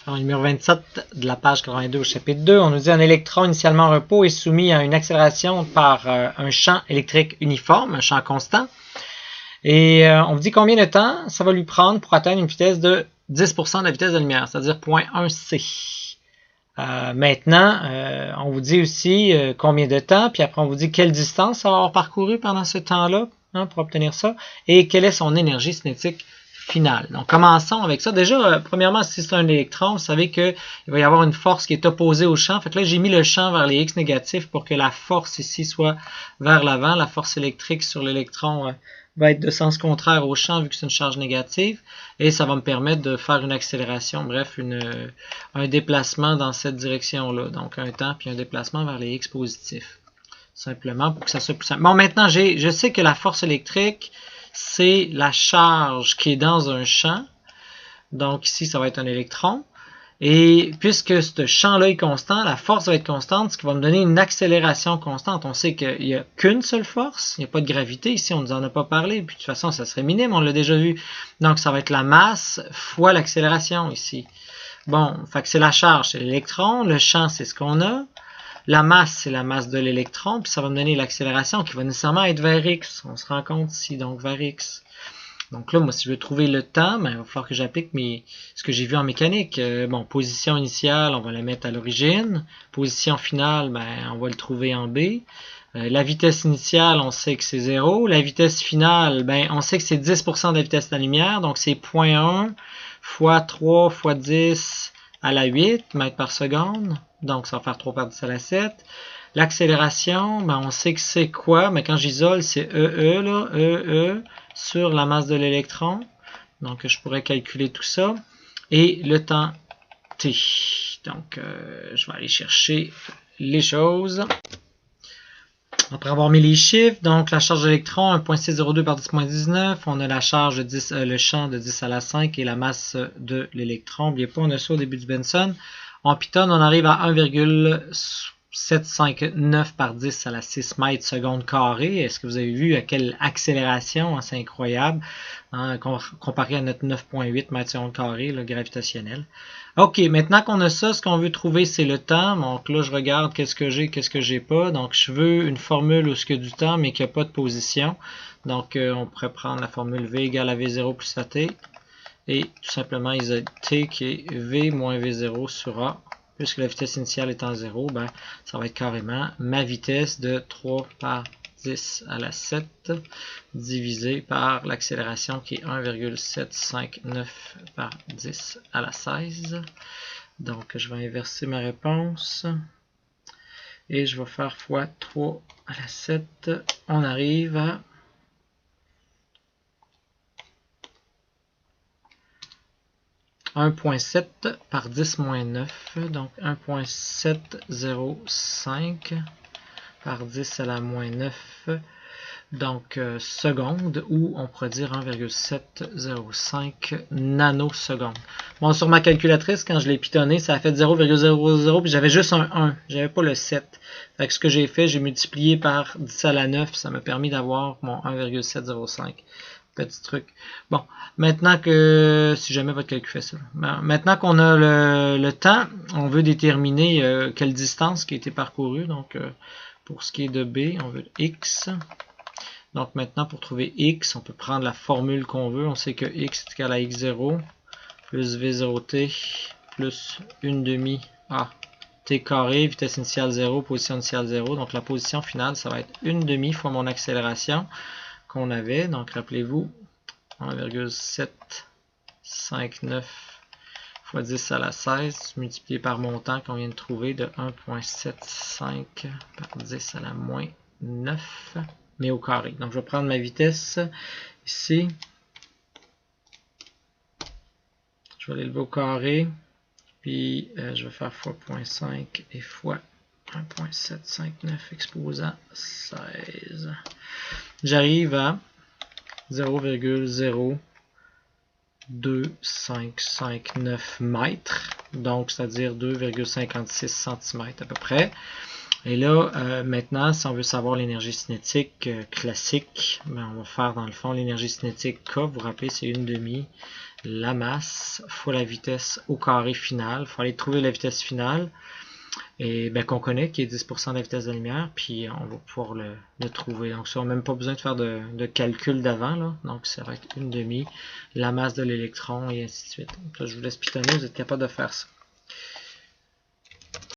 Alors, numéro 27 de la page 82 au chapitre 2, on nous dit un électron initialement en repos est soumis à une accélération par un champ électrique uniforme, un champ constant. Et on vous dit combien de temps ça va lui prendre pour atteindre une vitesse de 10% de la vitesse de la lumière, c'est-à-dire 0.1 c. Maintenant, on vous dit aussi combien de temps, puis après on vous dit quelle distance ça va avoir parcouru pendant ce temps-là pour obtenir ça, et quelle est son énergie cinétique finale. Donc commençons avec ça. Déjà, premièrement, si c'est un électron, vous savez qu'il va y avoir une force qui est opposée au champ. Fait que là, j'ai mis le champ vers les X négatifs pour que la force ici soit vers l'avant. La force électrique sur l'électron va être de sens contraire au champ vu que c'est une charge négative. Et ça va me permettre de faire une accélération, bref, un déplacement dans cette direction-là. Donc un temps puis un déplacement vers les X positifs. Simplement pour que ça soit plus simple. Bon, maintenant, je sais que la force électrique, c'est la charge qui est dans un champ. Donc ici, ça va être un électron. Et puisque ce champ-là est constant, la force va être constante, ce qui va me donner une accélération constante. On sait qu'il n'y a qu'une seule force, il n'y a pas de gravité ici, on ne nous en a pas parlé, puis de toute façon, ça serait minime, on l'a déjà vu. Donc ça va être la masse fois l'accélération ici. Bon, fait que c'est la charge, c'est l'électron, le champ, c'est ce qu'on a. La masse, c'est la masse de l'électron, puis ça va me donner l'accélération qui va nécessairement être vers x. On se rend compte ici, donc vers x. Donc là, moi, si je veux trouver le temps, ben, il va falloir que j'applique ce que j'ai vu en mécanique. Bon, position initiale, on va la mettre à l'origine. Position finale, ben, on va le trouver en B. La vitesse initiale, on sait que c'est 0. La vitesse finale, ben, on sait que c'est 10% de la vitesse de la lumière, donc c'est 0.1 fois 3 fois 10 à la 8 mètres par seconde. Donc, ça va faire 3 par 10 à la 7. L'accélération, ben, on sait que c'est quoi? Mais quand j'isole, c'est EE, là, EE sur la masse de l'électron. Donc, je pourrais calculer tout ça. Et le temps T. Donc, je vais aller chercher les choses. Après avoir mis les chiffres, donc la charge d'électron 1.602 par 10.19, on a la charge de 10, le champ de 10 à la 5 et la masse de l'électron. N'oubliez pas, on a ça au début du Benson. En Python, on arrive à 1,759 par 10 à la 6 mètres seconde carré. Est-ce que vous avez vu à quelle accélération? C'est incroyable, comparé à notre 9,8 mètres seconde carré, le gravitationnel. OK, maintenant qu'on a ça, ce qu'on veut trouver, c'est le temps. Donc là, je regarde qu'est-ce que j'ai pas. Donc, je veux une formule où ce qu'il y a du temps, mais qu'il n'y a pas de position. Donc, on pourrait prendre la formule V égale à V0 plus AT. Et tout simplement isoler T qui est V moins V0 sur A. Puisque la vitesse initiale est en 0, ben, ça va être carrément ma vitesse de 3 par 10 à la 7 divisé par l'accélération qui est 1,759 par 10 à la 16. Donc, je vais inverser ma réponse. Et je vais faire fois 3 à la 7. On arrive à 1.7 par 10 moins 9, donc 1.705 par 10 à la moins 9, donc secondes, ou on pourrait dire 1,705 nanosecondes. Bon, sur ma calculatrice, quand je l'ai pitonné, ça a fait 0,00, puis j'avais juste un 1, j'avais pas le 7. Fait que ce que j'ai fait, j'ai multiplié par 10 à la 9, ça m'a permis d'avoir mon 1,705. Petit truc. Bon, maintenant que, si jamais votre calcul fait ça, maintenant qu'on a le temps, on veut déterminer quelle distance qui a été parcourue. Donc, pour ce qui est de B, on veut X. Donc, maintenant, pour trouver X, on peut prendre la formule qu'on veut. On sait que X est égal à X0 plus V0T plus 1/2 A T carré, vitesse initiale 0, position initiale 0. Donc, la position finale, ça va être 1/2 fois mon accélération qu'on avait. Donc, rappelez-vous, 1,759 fois 10 à la 16 multiplié par mon temps qu'on vient de trouver de 1,75 par 10 à la moins 9, mais au carré. Donc, je vais prendre ma vitesse ici. Je vais l'élever au carré. Puis, je vais faire fois 0.5 et fois 1,759 exposant 16. J'arrive à 0,02559 mètres, donc c'est-à-dire 2,56 cm à peu près. Et là, maintenant, si on veut savoir l'énergie cinétique classique, ben, on va faire dans le fond l'énergie cinétique K. Vous vous rappelez, c'est 1/2 la masse fois la vitesse au carré finale. Il faut aller trouver la vitesse finale et qu'on connaît, qui est 10% de la vitesse de la lumière, puis on va pouvoir le trouver. Donc ça, on n'a même pas besoin de faire de calcul d'avant. Donc ça va être 1/2, la masse de l'électron et ainsi de suite. Donc là, je vous laisse pitonner, vous êtes capable de faire ça.